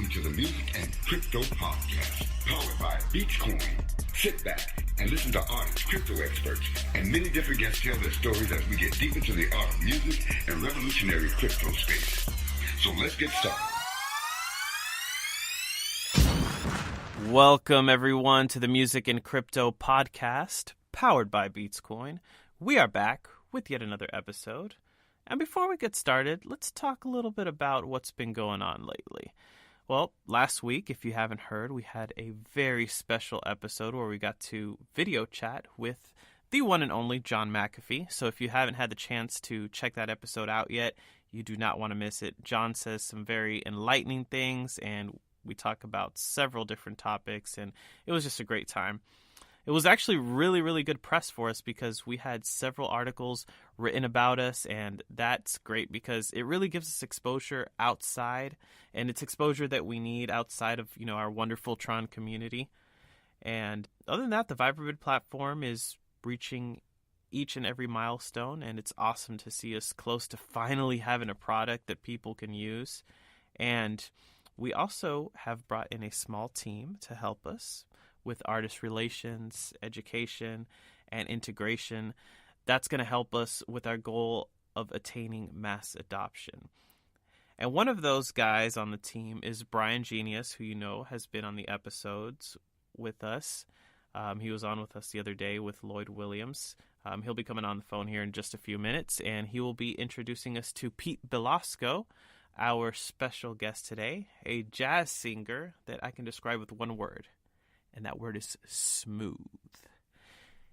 welcome to the Music and Crypto Podcast, powered by BeatzCoin. Sit back and listen to artists, crypto experts, and many different guests tell their stories as we get deep into the art of music and revolutionary crypto space. So let's get started. Welcome, everyone, to the Music and Crypto Podcast, powered by BeatzCoin. We are back with yet another episode. And before we get started, let's talk a little bit about what's been going on lately. Well, last week, if you haven't heard, we had a very special episode where we got to video chat with the one and only John McAfee. So if you haven't had the chance to check that episode out yet, you do not want to miss it. John says some very enlightening things, and we talk about several different topics, and it was just a great time. It was actually really, really good press for us because we had several articles written about us, and that's great because it really gives us exposure outside, and it's exposure that we need outside of, our wonderful Tron community. And other than that, the Vibravid platform is reaching each and every milestone, and it's awesome to see us close to finally having a product that people can use. And we also have brought in a small team to help us with artist relations, education, and integration. That's going to help us with our goal of attaining mass adoption. And one of those guys on the team is Brian Genius, who has been on the episodes with us. He was on with us the other day with Lloyd Williams. He'll be coming on the phone here in just a few minutes, and he will be introducing us to Pete Belasco, our special guest today, a jazz singer that I can describe with one word. And that word is smooth.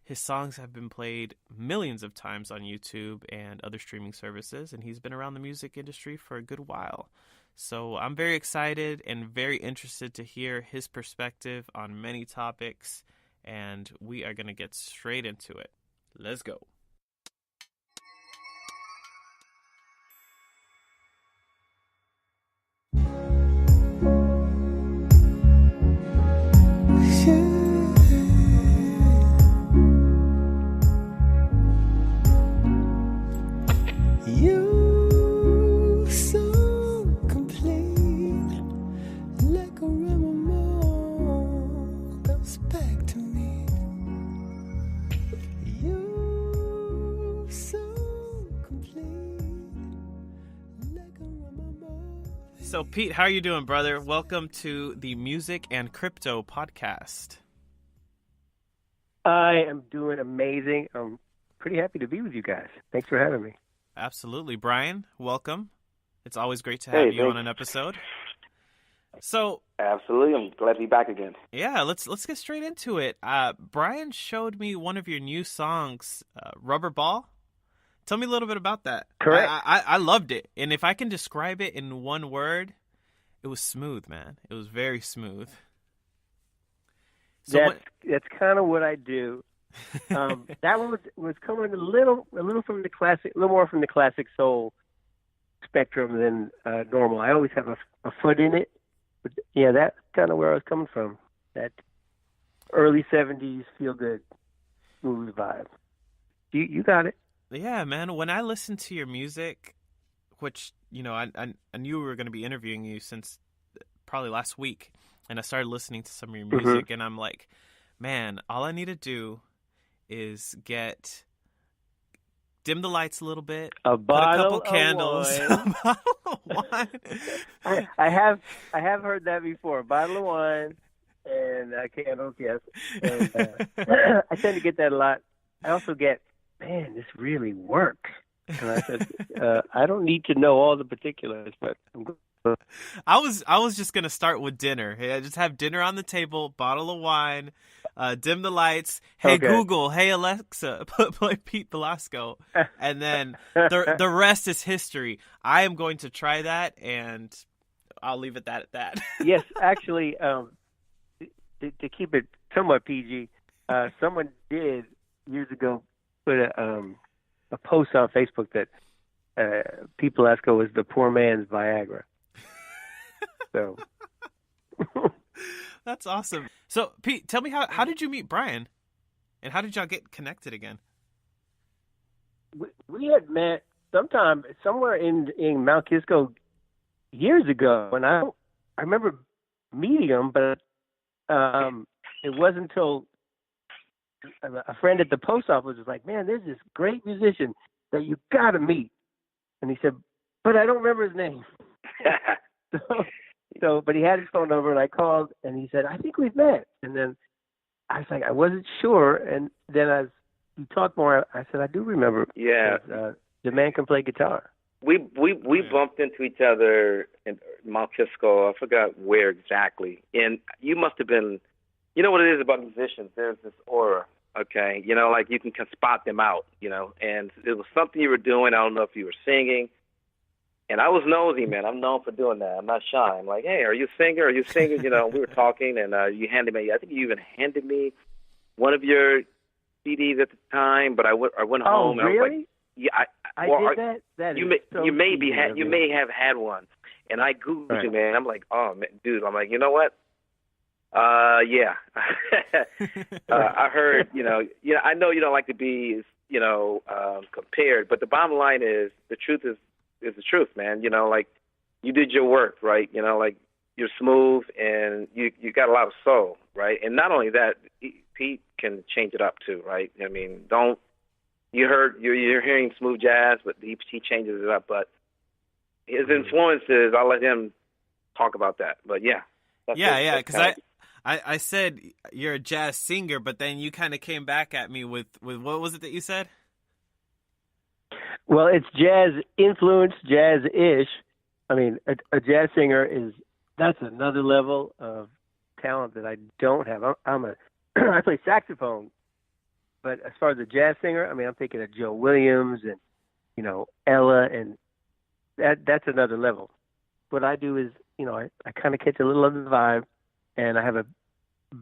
His songs have been played millions of times on YouTube and other streaming services, and he's been around the music industry for a good while. So I'm very excited and very interested to hear his perspective on many topics, and we are going to get straight into it. Let's go. So, Pete, how are you doing, brother? Welcome to the Music and Crypto Podcast. I am doing amazing. I'm pretty happy to be with you guys. Thanks for having me. Absolutely. Brian, welcome. It's always great to have you on an episode. So, absolutely. I'm glad to be back again. Yeah, let's get straight into it. Brian showed me one of your new songs, RubberBall. Tell me a little bit about that. Correct. I loved it. And if I can describe it in one word, it was smooth, man. It was very smooth. So that's kind of what I do. That one was coming a little from the classic, a little more from the classic soul spectrum than normal. I always have a foot in it. But yeah, that's kind of where I was coming from. That early 70s feel good, smooth vibe. You got it. Yeah, man. When I listen to your music, which, I knew we were going to be interviewing you since probably last week, and I started listening to some of your music, and I'm like, man, all I need to do is dim the lights a little bit, put a couple candles, a bottle of wine. I have heard that before. A bottle of wine and candles, yes. And, I tend to get that a lot. I also get, man, this really works. And I said, I don't need to know all the particulars, but I'm good. I was just gonna start with dinner. Hey, I just have dinner on the table, bottle of wine, dim the lights. Hey, okay. Google, hey Alexa, play Pete Belasco, and then the rest is history. I am going to try that, and I'll leave it at that. Yes, actually, to keep it somewhat PG, someone did years ago put a post on Facebook that Pete Belasco was the poor man's Viagra. So that's awesome. So Pete, tell me how did you meet Brian, and how did y'all get connected again? We had met somewhere in Mount Kisco years ago when I I remember meeting him, but it wasn't until a friend at the post office was like, "Man, there's this great musician that you got to meet," and he said, "But I don't remember his name." But he had his phone number, and I called, and he said, "I think we've met." And then I was like, I wasn't sure, and then as we talked more, I said, "I do remember." Yeah. The man can play guitar. We bumped into each other in Mount Kisco. I forgot where exactly. And you must have been, you know what it is about musicians? There's this aura, okay? You know, like you can spot them out, you know. And it was something you were doing. I don't know if you were singing. And I was nosy, man. I'm known for doing that. I'm not shy. I'm like, "Hey, are you a singer? Are you singing?" You know, we were talking, and you handed me, I think you even handed me one of your CDs at the time. But I went home. And Really? I was like, yeah, I did that. That you is may so you may easy, be you may have had one, and I googled Right. you, man. I'm like, oh man, dude. I'm like, you know what? Yeah. I heard, you know, I know you don't like to be, you know, compared, but the bottom line is the truth is the truth, man. You know, like you did your work, right? You know, like you're smooth and you got a lot of soul, right? And not only that, Pete can change it up too, right? I mean, you're hearing smooth jazz, but he changes it up. But his influences, I'll let him talk about that. But yeah. Yeah, because I said you're a jazz singer, but then you kind of came back at me with what was it that you said? Well, it's jazz influenced, jazz-ish. I mean, a jazz singer that's another level of talent that I don't have. I play saxophone, but as far as a jazz singer, I mean, I'm thinking of Joe Williams and, you know, Ella, and that's another level. What I do is, you know, I kind of catch a little of the vibe, and I have a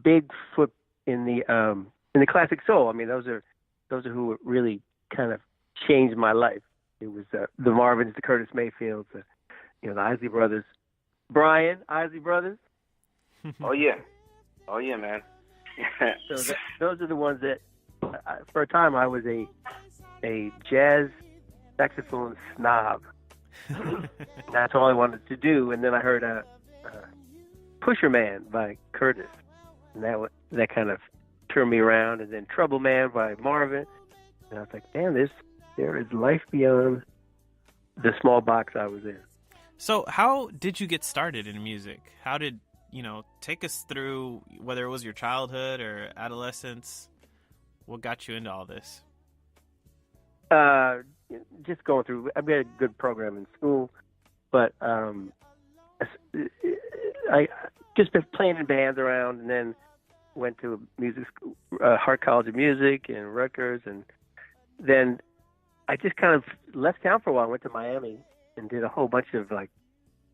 big foot in the classic soul. I mean, those are who really kind of changed my life. It was the Marvins, the Curtis Mayfields, the Isley Brothers, Brian Isley Brothers. Oh yeah, man. So those are the ones that, for a time, I was a jazz saxophone snob. That's all I wanted to do. And then I heard Pusher Man by Curtis, and that kind of turned me around. And then Trouble Man by Marvin, and I was like, damn, there is life beyond the small box I was in. So how did you get started in music? How did, take us through, whether it was your childhood or adolescence, what got you into all this? Just going through, I've got a good program in school, but I just been playing in bands around, and then went to a music school, Hart College of Music and Rutgers, and then I just kind of left town for a while. Went to Miami and did a whole bunch of like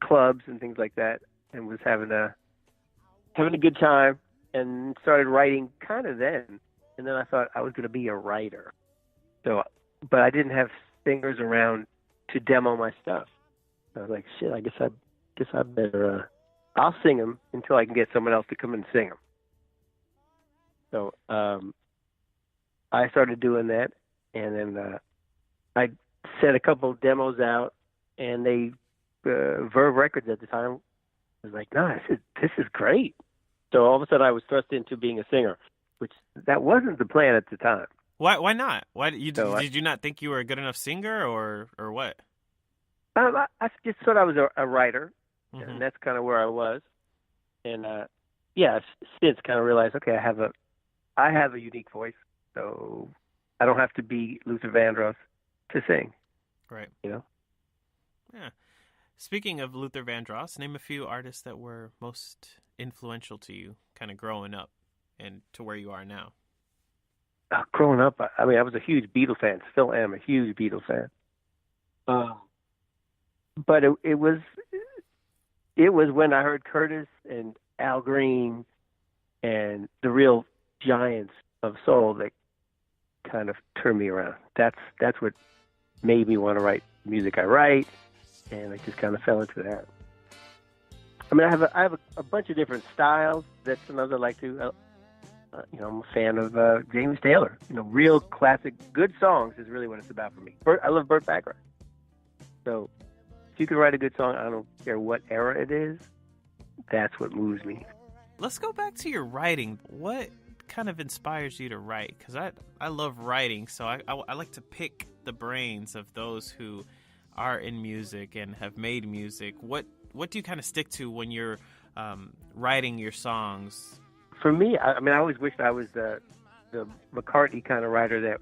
clubs and things like that, and was having a good time, and started writing kind of then. And then I thought I was going to be a writer, but I didn't have singers around to demo my stuff. I was like, shit, I guess I better I'll sing them until I can get someone else to come and sing them. So I started doing that, and then I sent a couple of demos out, and they Verve Records at the time was like, no, this is great. So all of a sudden I was thrust into being a singer, which that wasn't the plan at the time. Why not? Did you not think you were a good enough singer, or what? I just thought I was a writer, Mm-hmm. and that's kind of where I was. And I've since kind of realized, okay, I have a unique voice, so I don't have to be Luther Vandross to sing. Right. Yeah. Speaking of Luther Vandross, name a few artists that were most influential to you, kind of growing up, and to where you are now. Growing up, I was a huge Beatles fan. Still am a huge Beatles fan. But it was when I heard Curtis and Al Green and the real giants of soul that kind of turned me around. That's what made me want to write music I write, and I just kind of fell into that. I mean, I have a bunch of different styles. That's another like to. I'm a fan of James Taylor. Real classic, good songs is really what it's about for me. I love Burt Bacharach. So if you can write a good song, I don't care what era it is, that's what moves me. Let's go back to your writing. What kind of inspires you to write? Because I love writing, so I like to pick the brains of those who are in music and have made music. What do you kind of stick to when you're writing your songs? For me, I mean, I always wished I was the McCartney kind of writer that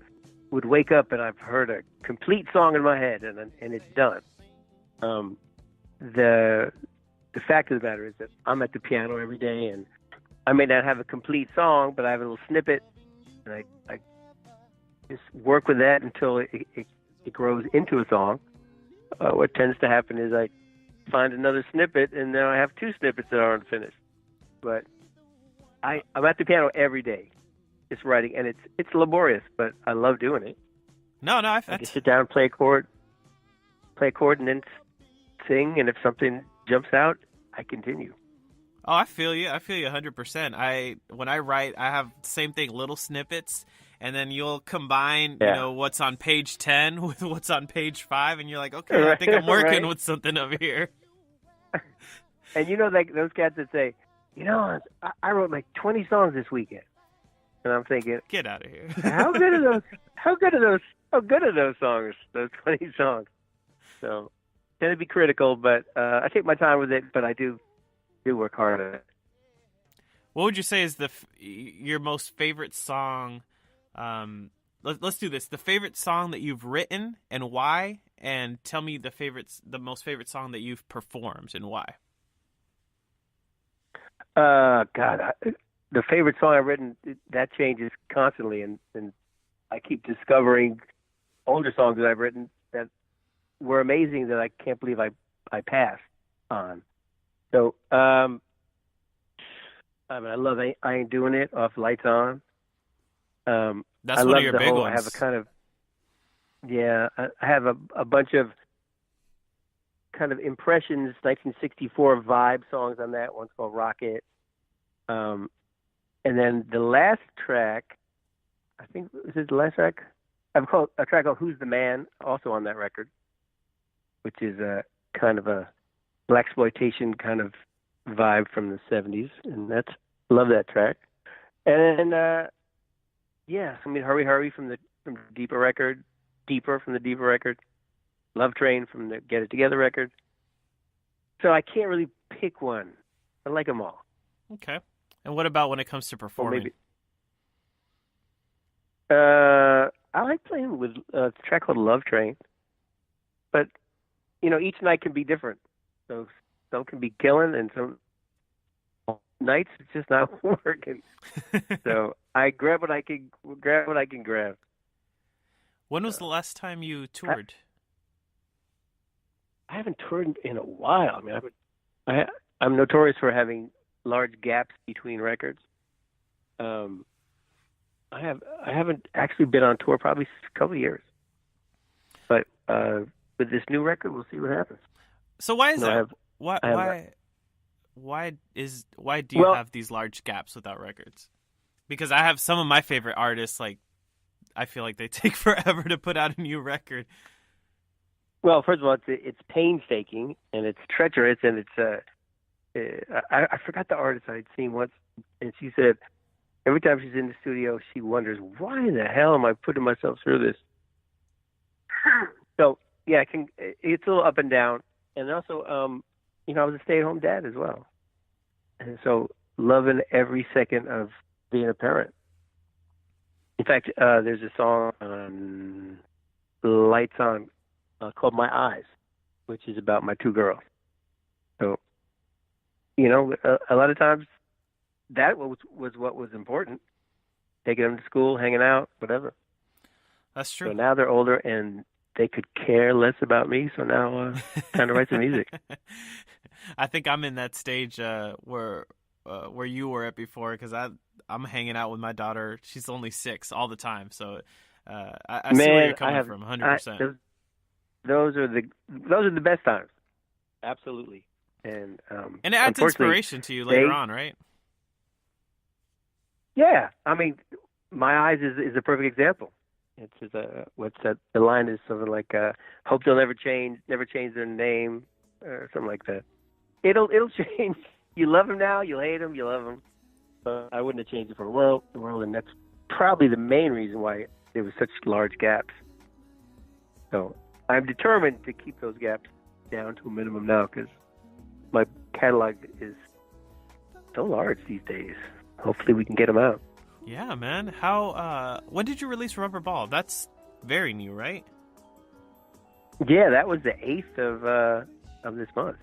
would wake up and I've heard a complete song in my head and it's done. The fact of the matter is that I'm at the piano every day, and I may not have a complete song, but I have a little snippet, and I just work with that until it grows into a song. What tends to happen is I find another snippet, and then I have two snippets that aren't finished. But I'm at the piano every day, just writing, and it's laborious, but I love doing it. No, I can sit down, play a chord, and then sing, and if something jumps out, I continue. Oh, I feel you 100%. When I write, I have the same thing, little snippets, and then you'll combine, what's on page 10 with what's on page 5, and you're like, okay, I think I'm working right. with something over here. And like those cats that say, I wrote like 20 songs this weekend, and I'm thinking, get out of here. How good are those? How good are those songs? Those 20 songs. So, tend to be critical, but I take my time with it. But I do work hard at it. What would you say is your most favorite song? Let's do this. The favorite song that you've written and why, and tell me the most favorite song that you've performed and why. The favorite song I've written, that changes constantly, and I keep discovering older songs that I've written that were amazing that I can't believe I passed on. So, I love I Ain't Doing It off Lights On. That's one of your big ones. I have a kind of, I have a bunch of kind of impressions, 1964 vibe songs on that. One's called Rocket. And then the last track, I think, is it the last track? I've called a track called Who's the Man, also on that record, which is a kind of a blaxploitation kind of vibe from the 70s, and love that track. And Hurry Hurry from the Deeper record, Deeper from the Deeper record, Love Train from the Get It Together record. So I can't really pick one. I like them all. Okay. And what about when it comes to performing? I like playing with a track called Love Train, but each night can be different. So some can be killing, and some nights it's just not working. So I grab what I can grab. When was the last time you toured? I haven't toured in a while. I mean, I'm notorious for having large gaps between records. I haven't actually been on tour probably a couple of years, but with this new record, we'll see what happens. So why is that? Why do you have these large gaps without records? Because I have some of my favorite artists, like I feel like they take forever to put out a new record. Well, first of all, it's painstaking and it's treacherous, and it's I forgot the artist I had seen once, and she said every time she's in the studio, she wonders, why in the hell am I putting myself through this? So yeah, it's a little up and down. And also, I was a stay-at-home dad as well. And so loving every second of being a parent. In fact, there's a song on Lights On called My Eyes, which is about my two girls. So, a lot of times that was what was important. Taking them to school, hanging out, whatever. That's true. So now they're older and they could care less about me, so now time to write some music. I think I'm in that stage where you were at before, because I'm hanging out with my daughter. She's only 6 all the time, so I see where you're coming from, 100%. Those are the best times, absolutely. And it adds inspiration to you later on, right? Yeah, I mean, My Eyes is a perfect example. It's what's that? The line is something like, "Hope they'll never change their name," or something like that. It'll change You love him now, you'll hate him, you love him. But I wouldn't have changed it for the world, and that's probably the main reason why there was such large gaps. So I'm determined to keep those gaps down to a minimum now because my catalog is so large these days. Hopefully we can get them out. Yeah, man. How? When did you release RubberBall? That's very new, right? Yeah, that was the 8th of this month.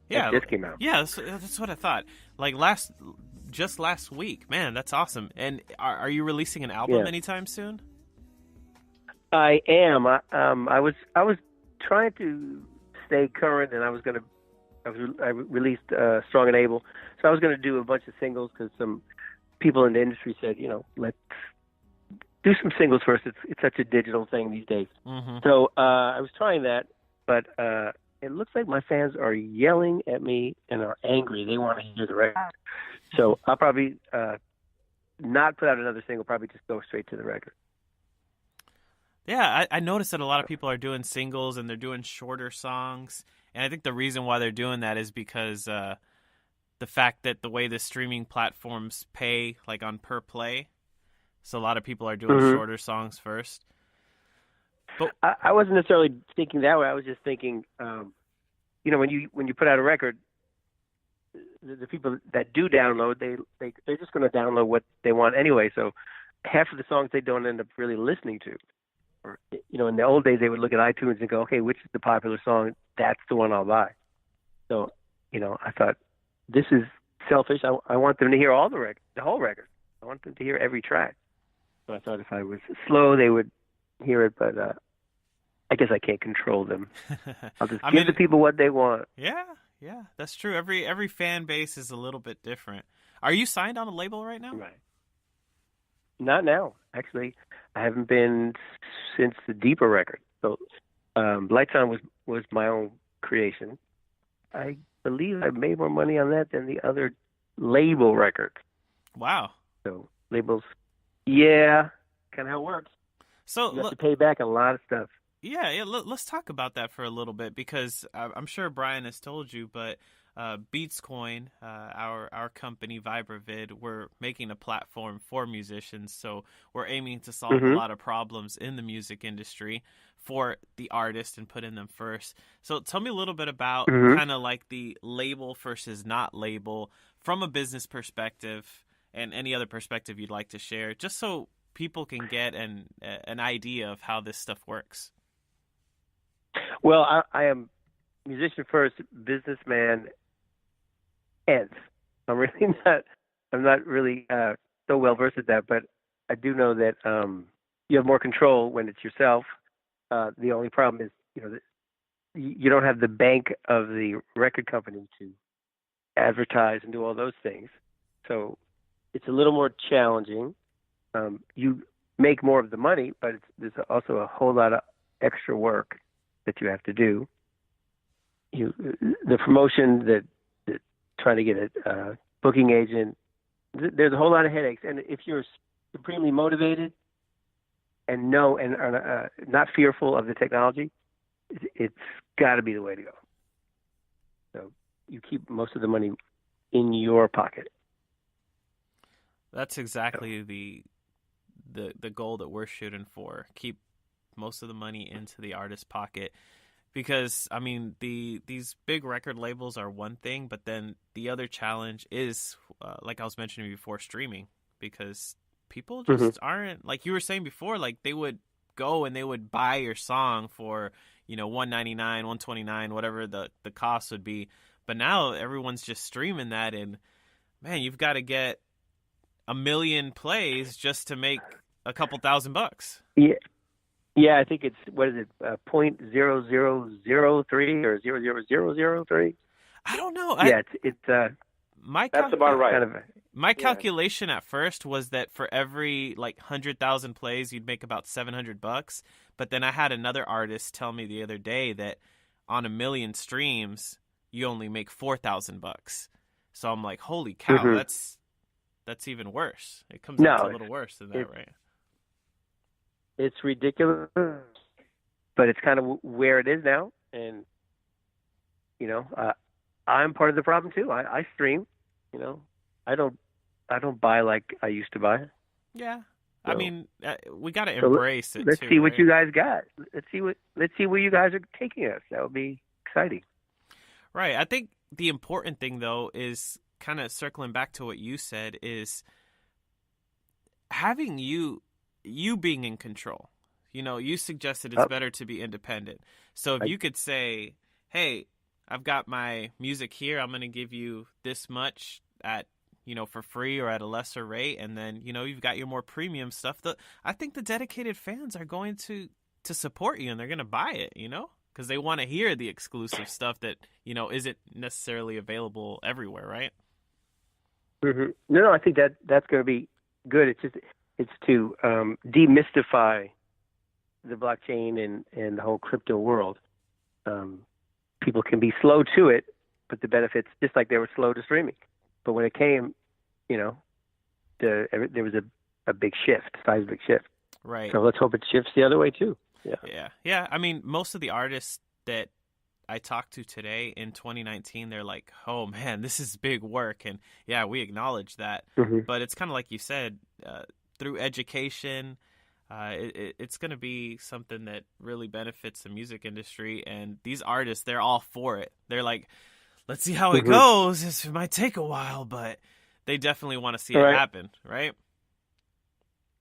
Yeah, this came out. Yeah, that's what I thought. Like just last week, man. That's awesome. And are you releasing an album anytime soon? I am. I was trying to stay current, and I released Strong and Able, so I was going to do a bunch of singles because some people in the industry said, let's do some singles first. It's such a digital thing these days. Mm-hmm. So I was trying that, but it looks like my fans are yelling at me and are angry. They want to hear the record. So I'll probably not put out another single, probably just go straight to the record. Yeah, I noticed that a lot of people are doing singles and they're doing shorter songs. And I think the reason why they're doing that is because the fact that the way the streaming platforms pay, like on per play, so a lot of people are doing shorter songs first. But I wasn't necessarily thinking that way. I was just thinking, when you put out a record, the people that do download, they're just going to download what they want anyway. So half of the songs they don't end up really listening to. Or, in the old days, they would look at iTunes and go, okay, which is the popular song? That's the one I'll buy. So, I thought, this is selfish. I want them to hear all the whole record. I want them to hear every track. So I thought if I was slow, they would hear it, but I guess I can't control them. I'll just give the people what they want. Yeah, that's true. Every fan base is a little bit different. Are you signed on a label right now? Right. Not now. Actually, I haven't been since the Deeper record. So Lights On was my own creation. I believe I made more money on that than the other label records. Wow. So labels, yeah, kind of how it works. So you have to pay back a lot of stuff. Yeah. Let's talk about that for a little bit because I'm sure Brian has told you, but BeatzCoin, our company Vibravid, we're making a platform for musicians. So we're aiming to solve a lot of problems in the music industry for the artist and putting them first. So tell me a little bit about kind of like the label versus not label from a business perspective and any other perspective you'd like to share, just so people can get an idea of how this stuff works. Well, I am musician first, businessman nth. I'm not really so well versed at that, but I do know that you have more control when it's yourself. The only problem is, you don't have the bank of the record company to advertise and do all those things. So it's a little more challenging. You make more of the money, but there's also a whole lot of extra work that you have to do. The promotion, that trying to get a booking agent, there's a whole lot of headaches. And if you're supremely motivated and are not fearful of the technology, it's got to be the way to go. So you keep most of the money in your pocket. That's exactly the goal that we're shooting for. Keep most of the money into the artist's pocket. Because, I mean, these big record labels are one thing, but then the other challenge is, like I was mentioning before, streaming. Because people just aren't, like you were saying before, like they would go and they would buy your song for, $199, $129, whatever the cost would be. But now everyone's just streaming that, and, man, you've got to get 1 million plays just to make a couple $1,000. Yeah. Yeah, I think it's, what is it, 0.0003 or 0.00003? I don't know. It's that's about right. Kind of my calculation at first was that for every 100,000 plays, you'd make about $700. But then I had another artist tell me the other day that on 1 million streams, you only make $4,000. So I'm like, holy cow, that's even worse. It comes out to a little worse than that, right? It's ridiculous, but it's kind of where it is now. And, I'm part of the problem too. I stream, you know. I don't buy like I used to buy. Yeah. So, I mean, we got to embrace it. Let's too, see what right? you guys got. Let's see where you guys are taking us. That would be exciting. Right. I think the important thing though is kind of circling back to what you said is having you being in control. You know, you suggested it's better to be independent. So if you could say, "Hey, I've got my music here. I'm going to give you this much at, you know, for free or at a lesser rate, and then, you know, you've got your more premium stuff." I think the dedicated fans are going to support you, and they're going to buy it, you know, because they want to hear the exclusive stuff that, you know, isn't necessarily available everywhere, right? Mm-hmm. No, I think that's going to be good. It's to demystify the blockchain and the whole crypto world. People can be slow to it, but the benefits, just like they were slow to streaming. But when it came, you know, there was a big shift, seismic shift. Right. So let's hope it shifts the other way too. Yeah. I mean, most of the artists that I talked to today in 2019, they're like, "Oh man, this is big work," and yeah, we acknowledge that. Mm-hmm. But it's kind of like you said, through education. It's going to be something that really benefits the music industry, and these artists, they're all for it. They're like, let's see how it goes. It might take a while, but they definitely want to see it happen, right?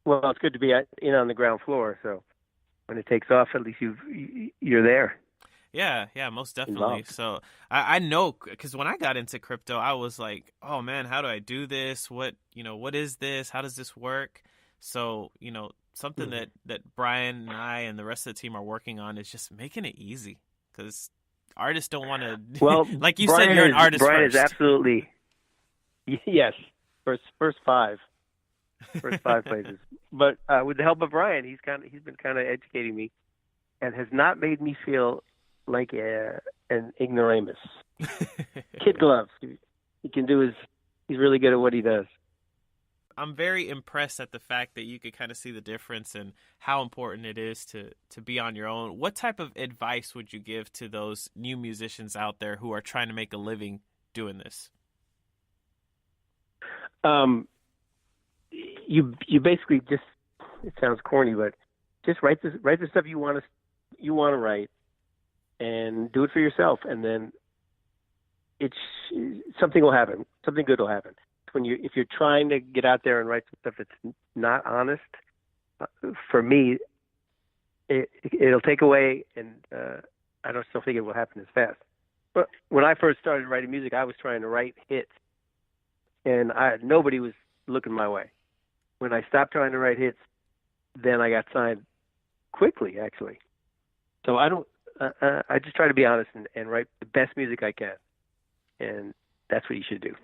Well, it's good to be in on the ground floor, so when it takes off, at least you're there. Yeah, most definitely. Involved. So I know, because when I got into crypto, I was like, oh man, how do I do this? What is this? How does this work? So, you know, something that Brian and I and the rest of the team are working on is just making it ezy, because artists don't want to. Well, like you Brian said, you're an artist Brian first. is absolutely yes. First five places. But with the help of Brian, he's been kind of educating me, and has not made me feel like an ignoramus. Kid gloves. He can do he's really good at what he does. I'm very impressed at the fact that you could kind of see the difference and how important it is to be on your own. What type of advice would you give to those new musicians out there who are trying to make a living doing this? You basically just, it sounds corny, but just write the stuff you want to write, and do it for yourself, and then something will happen. Something good will happen. If you're trying to get out there and write some stuff that's not honest, for me, it'll take away, and I don't still think it will happen as fast. But when I first started writing music, I was trying to write hits, and nobody was looking my way. When I stopped trying to write hits, then I got signed quickly, actually. So I just try to be honest and write the best music I can, and that's what you should do.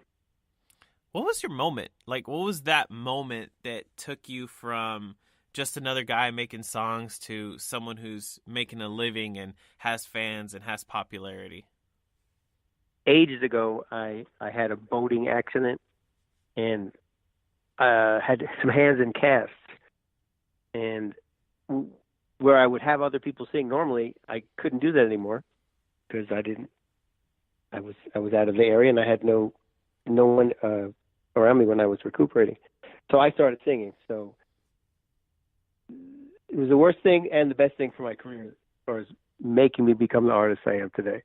What was your moment? Like, what was that moment that took you from just another guy making songs to someone who's making a living and has fans and has popularity? Ages ago, I had a boating accident and had some hands in casts. And where I would have other people sing normally, I couldn't do that anymore because I was out of the area, and I had no one around me when I was recuperating. So I started singing. So it was the worst thing and the best thing for my career as far as making me become the artist I am today.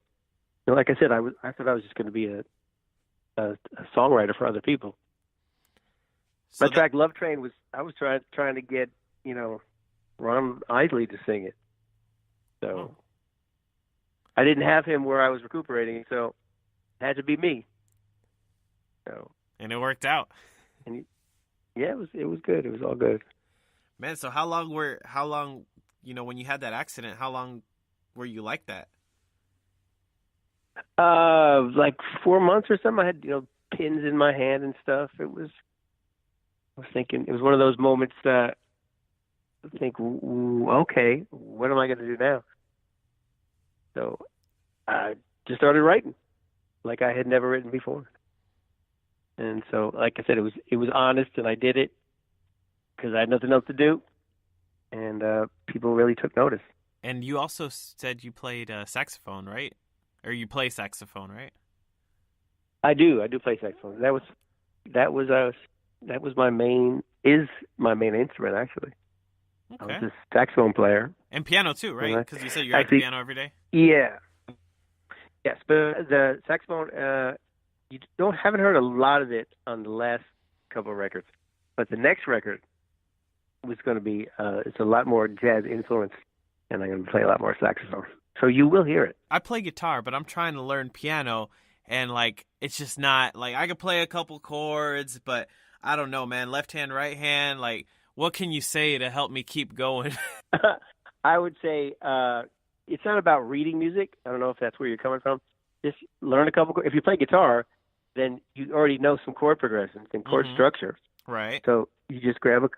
And like I said, I thought I was just going to be a songwriter for other people. So my track "Love Train" I was trying to get Ron Isley to sing it. So I didn't have him where I was recuperating, so it had to be me. So. And it worked out. And yeah, it was good. It was all good. Man, so how long, when you had that accident, how long were you like that? Like 4 months or something. I had, pins in my hand and stuff. I was thinking, it was one of those moments that I think, okay, what am I going to do now? So I just started writing like I had never written before. And so, like I said, it was honest, and I did it because I had nothing else to do, and people really took notice. And you also said you played saxophone, right? Or you play saxophone, right? I do play saxophone. That was my main instrument actually. I Okay. was a saxophone player. And piano too, right? And Because you said you're at the piano every day. Yeah. Yes, but the saxophone, you haven't heard a lot of it on the last couple of records, but the next record was going to be it's a lot more jazz influence, and I'm going to play a lot more saxophone. So you will hear it. I play guitar, but I'm trying to learn piano, and like it's just not like I could play a couple chords, but I don't know, man. Left hand, right hand, like what can you say to help me keep going? I would say it's not about reading music. I don't know if that's where you're coming from. Just learn a couple. If you play guitar, then you already know some chord progressions and chord structure. Right. So you just grab a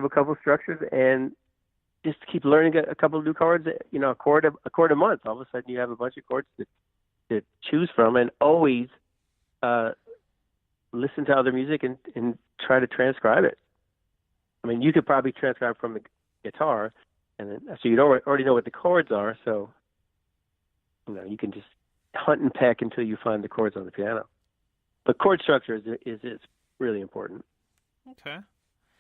couple of structures and just keep learning a couple of new chords. You know, a chord a month. All of a sudden, you have a bunch of chords to choose from, and always listen to other music and try to transcribe it. I mean, you could probably transcribe from the guitar, and then, so you already know what the chords are. So you can just hunt and peck until you find the chords on the piano. But chord structure is really important. Okay.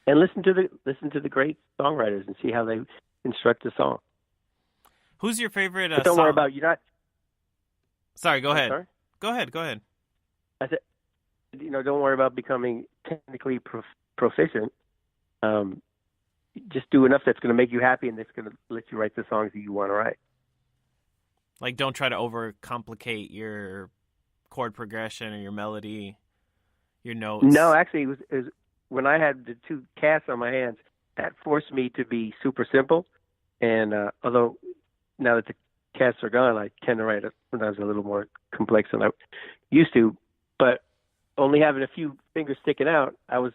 And listen to the great songwriters and see how they construct the song. Who's your favorite But don't worry about you're not. Sorry, go ahead. Sorry? Go ahead. I said, don't worry about becoming technically proficient. Just do enough that's going to make you happy and that's going to let you write the songs that you want to write. Like, don't try to overcomplicate your chord progression or your melody, your notes. No, actually, it was when I had the two casts on my hands, that forced me to be super simple. And although now that the casts are gone, I tend to write it sometimes a little more complex than I used to. But only having a few fingers sticking out, I was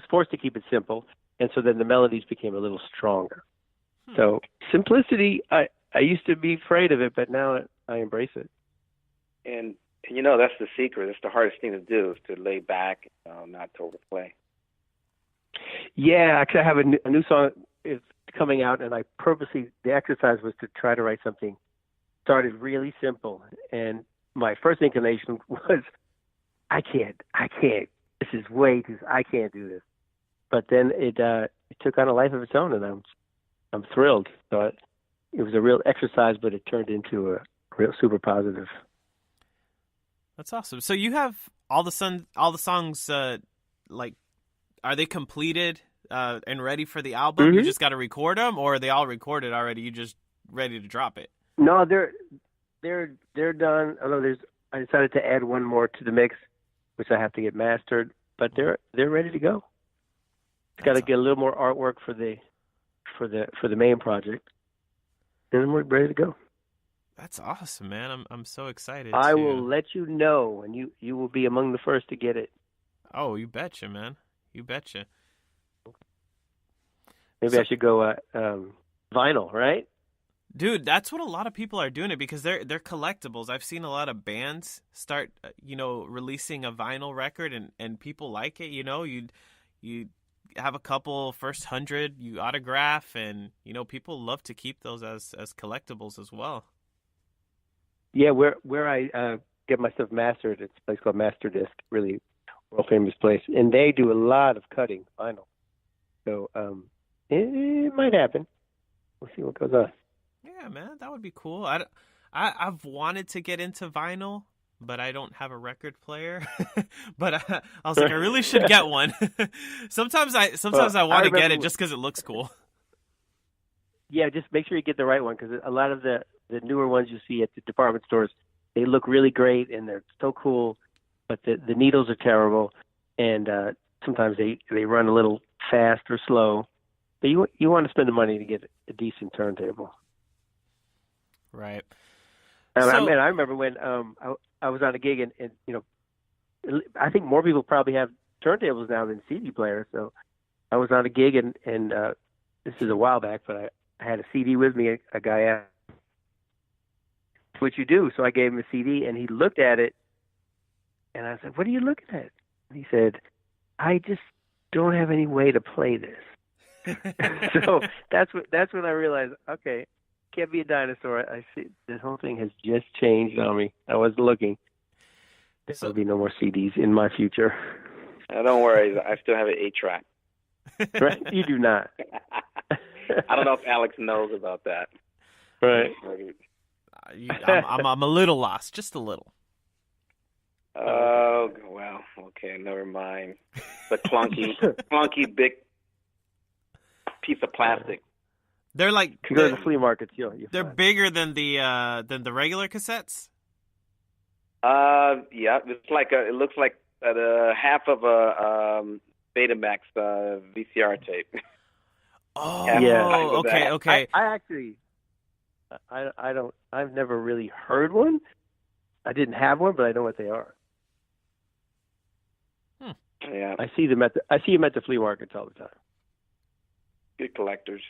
forced to keep it simple, and so then the melodies became a little stronger. So simplicity, I used to be afraid of it, but now I embrace it. And that's the secret. It's the hardest thing to do is to lay back, not to overplay. Yeah, actually, I have a new song is coming out, and the exercise was to try to write something. Started really simple, and my first inclination was, I can't. This is way too. I can't do this. But then it took on a life of its own, and I'm thrilled. So it was a real exercise, but it turned into a real super positive. That's awesome. So you have all the songs, like, are they completed and ready for the album? Mm-hmm. You just got to record them, or are they all recorded already? You just ready to drop it? No, they're done. Although I decided to add one more to the mix, which I have to get mastered. But they're ready to go. It's got to get a little more artwork for the main project, and then we're ready to go. That's awesome, man. I'm so excited. I will let you know, and you will be among the first to get it. Oh, you betcha, man. You betcha. Maybe I should go vinyl, right? Dude, that's what a lot of people are doing it because they're collectibles. I've seen a lot of bands start, releasing a vinyl record, and people like it. You have a couple first 100 you autograph, and people love to keep those as collectibles as well. Yeah, where I get my stuff mastered, it's a place called Master Disc, really world famous place, and they do a lot of cutting vinyl. So it might happen. We'll see what goes on. Yeah, man, that would be cool. I've wanted to get into vinyl, but I don't have a record player. But I was like, I really should get one. Sometimes I want to get it just because it looks cool. Yeah, just make sure you get the right one, because a lot of the newer ones you see at the department stores, they look really great and they're so cool, but the needles are terrible, and sometimes they run a little fast or slow. But you want to spend the money to get a decent turntable. Right. I remember when I was on a gig, and I think more people probably have turntables now than CD players. So I was on a gig, and this is a while back, but I had a CD with me. A guy asked, "What you do?" So I gave him a CD, and he looked at it, and I said, "What are you looking at?" And he said, "I just don't have any way to play this." So that's when I realized, okay, can't be a dinosaur. I see this whole thing has just changed on me. I wasn't looking. There'll be no more CDs in my future. Don't worry, I still have an 8-track. Right? You do not. I don't know if Alex knows about that. Right. I'm a little lost, just a little. Oh, well, okay, never mind. The clunky big piece of plastic. They're like If you go to the flea markets, they're find. bigger than the regular cassettes. Yeah, it's like it looks like half of a Betamax VCR tape. Oh, Yeah. okay. I actually, I've never really heard one. I didn't have one, but I know what they are. Yeah, I see them at the flea markets all the time. good collectors.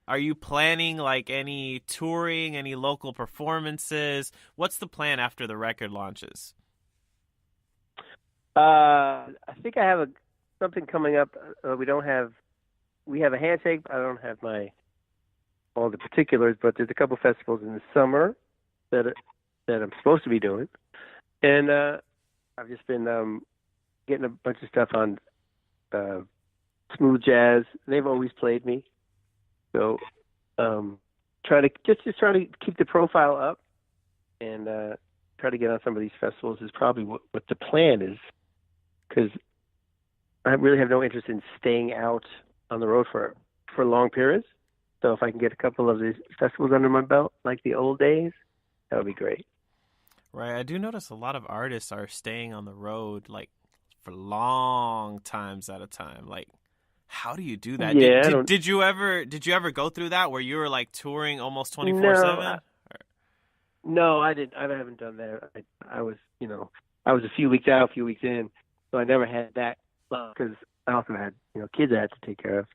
Are you planning like any touring, any local performances? What's the plan after the record launches? I think I have something coming up. We have a handshake. I don't have all the particulars, but there's a couple festivals in the summer that I'm supposed to be doing, and I've just been getting a bunch of stuff on Smooth Jazz. They've always played me, so try to keep the profile up and try to get on some of these festivals is probably what the plan is, because I really have no interest in staying out on the road for long periods. So if I can get a couple of these festivals under my belt, like the old days, that would be great. Right. I do notice a lot of artists are staying on the road like for long times at a time. Like, how do you do that? Yeah, did you ever go through that where you were like touring almost 24/7? No, I didn't. I haven't done that. I was a few weeks out, a few weeks in, so I never had that because I also had kids I had to take care of.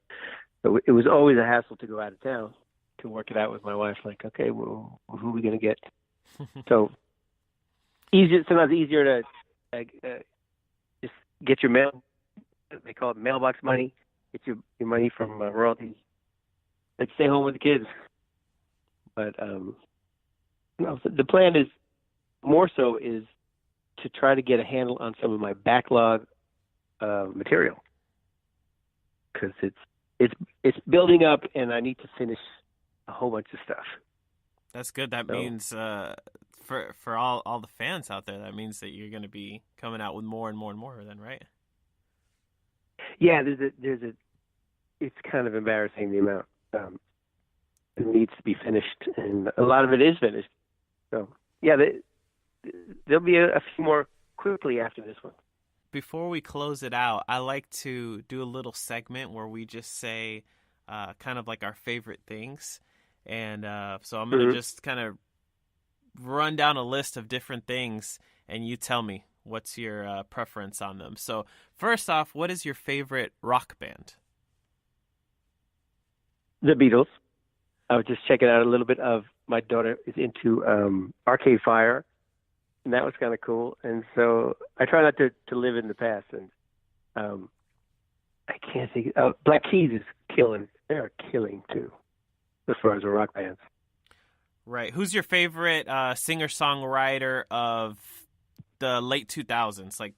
So it was always a hassle to go out of town to work it out with my wife. Like, okay, well, who are we gonna get? So sometimes easier to just get your mail. They call it mailbox money. Get your money from royalties. Like, stay home with the kids. But no, the plan is more so is to try to get a handle on some of my backlog material, because it's building up, and I need to finish a whole bunch of stuff. That's good. That means for all the fans out there, that means that you're going to be coming out with more and more and more. Then, right? Yeah, it's kind of embarrassing the amount that needs to be finished, and a lot of it is finished. So yeah, there'll be a few more quickly after this one. Before we close it out, I like to do a little segment where we just say kind of like our favorite things. And so I'm going to just kind of run down a list of different things, and you tell me what's your preference on them. So first off, what is your favorite rock band? The Beatles. I was just checking out a little bit of, my daughter is into Arcade Fire, and that was kind of cool. And so I try not to live in the past. And I can't think. Black Keys is killing. They're killing too, as far as the rock bands. Right. Who's your favorite singer-songwriter of the late 2000s, like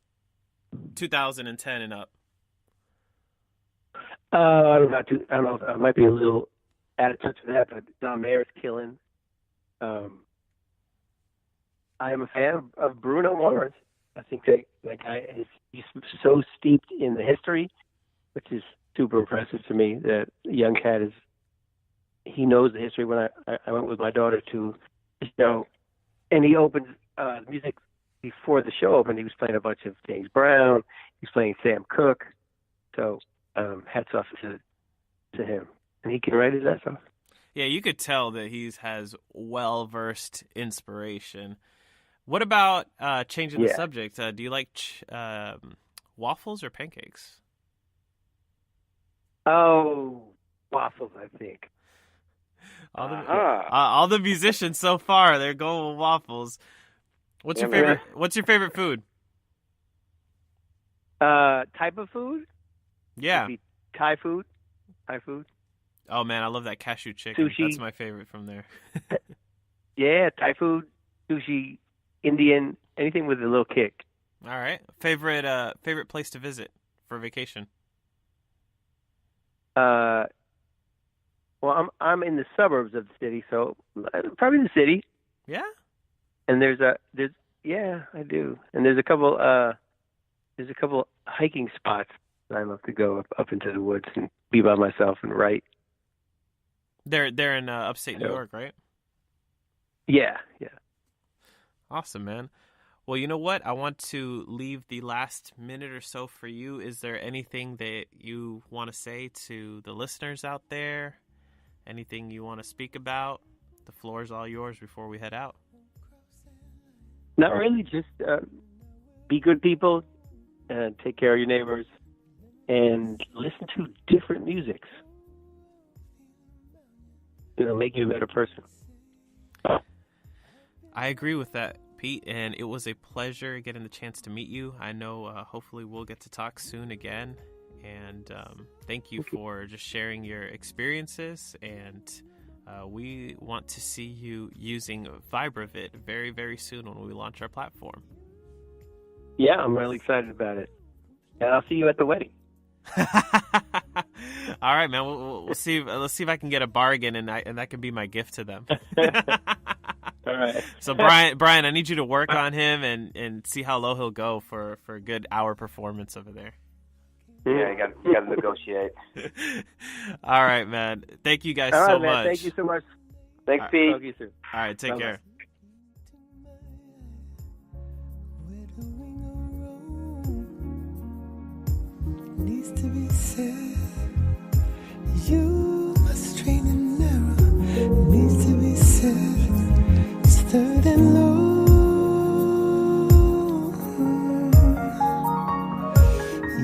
2010 and up? I don't know. I might be a little out of touch with that, but John Mayer's killing. I am a fan of Bruno Mars. I think that guy he's so steeped in the history, which is super impressive to me. That young cat he knows the history. When I went with my daughter to the show, and he opened music before the show opened. He was playing a bunch of James Brown. He was playing Sam Cooke. So hats off to him. And he can write his ass off. Yeah, you could tell that he has well-versed inspiration. What about changing the subject? Do you like waffles or pancakes? Oh, waffles, I think. All the musicians so far, they're going with waffles. What's your favorite? What's your favorite food? Type of food? Yeah. Maybe Thai food. Thai food. Oh man, I love that cashew chicken. Sushi. That's my favorite from there. Yeah, Thai food, sushi, Indian, anything with a little kick. All right. Favorite place to visit for vacation? Well, I'm in the suburbs of the city, so probably the city. Yeah. And there's yeah, I do. And there's a couple hiking spots that I love to go up into the woods and be by myself and write. They're in upstate New York, right? Yeah. Awesome, man. Well, you know what? I want to leave the last minute or so for you. Is there anything that you want to say to the listeners out there? Anything you want to speak about? The floor is all yours before we head out. Not really. Just be good people, and take care of your neighbors, and listen to different musics. Make you a better person. I agree with that, Pete, and it was a pleasure getting the chance to meet you. I know hopefully we'll get to talk soon again, and thank you for just sharing your experiences, and we want to see you using Vibravid very, very soon when we launch our platform. Yeah, I'm really excited about it, and I'll see you at the wedding. All right, man. We'll see. Let's see if I can get a bargain, and that can be my gift to them. All right. So Brian, I need you to work on him and see how low he'll go for a good hour performance over there. Yeah, you got to negotiate. All right, man. Thank you guys All right, so man. much. Thank you so much. Thanks, Pete. Talk to you soon. All right, take Bye-bye. care. Needs to be said. You must train and narrow. Needs to be said. It's third and low.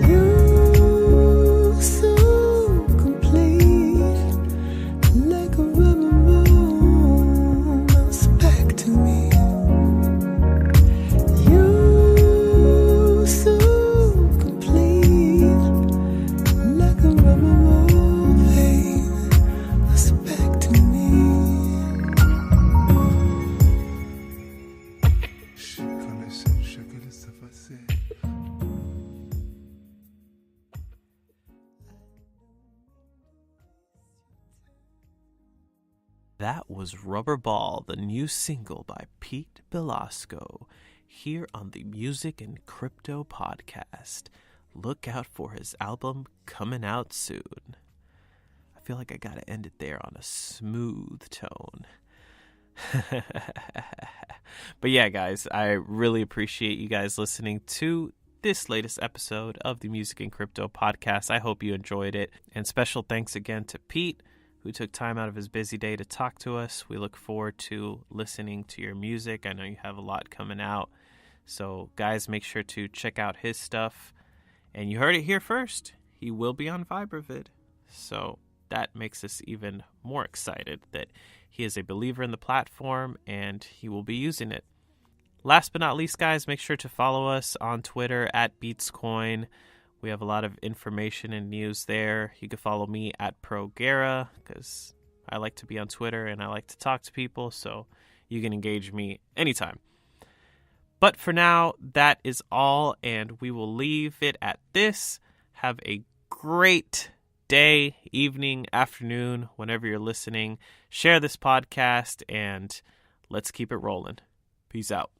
You so complete, like a rubber ball, bounce back to me. You so complete, like a rubber ball, babe, bounce back to me. That was RubberBall, the new single by Pete Belasco, here on the Music and Crypto Podcast. Look out for his album coming out soon. I feel like I gotta end it there on a smooth tone. But yeah, guys, I really appreciate you guys listening to this latest episode of the Music and Crypto Podcast. I hope you enjoyed it. And special thanks again to Pete, who took time out of his busy day to talk to us. We look forward to listening to your music. I know you have a lot coming out. So, guys, make sure to check out his stuff. And you heard it here first. He will be on Vibravid. So that makes us even more excited that he is a believer in the platform and he will be using it. Last but not least, guys, make sure to follow us on Twitter at BeatzCoin. We have a lot of information and news there. You can follow me at ProGera because I like to be on Twitter and I like to talk to people, so you can engage me anytime. But for now, that is all, and we will leave it at this. Have a great day, evening, afternoon, whenever you're listening. Share this podcast, and let's keep it rolling. Peace out.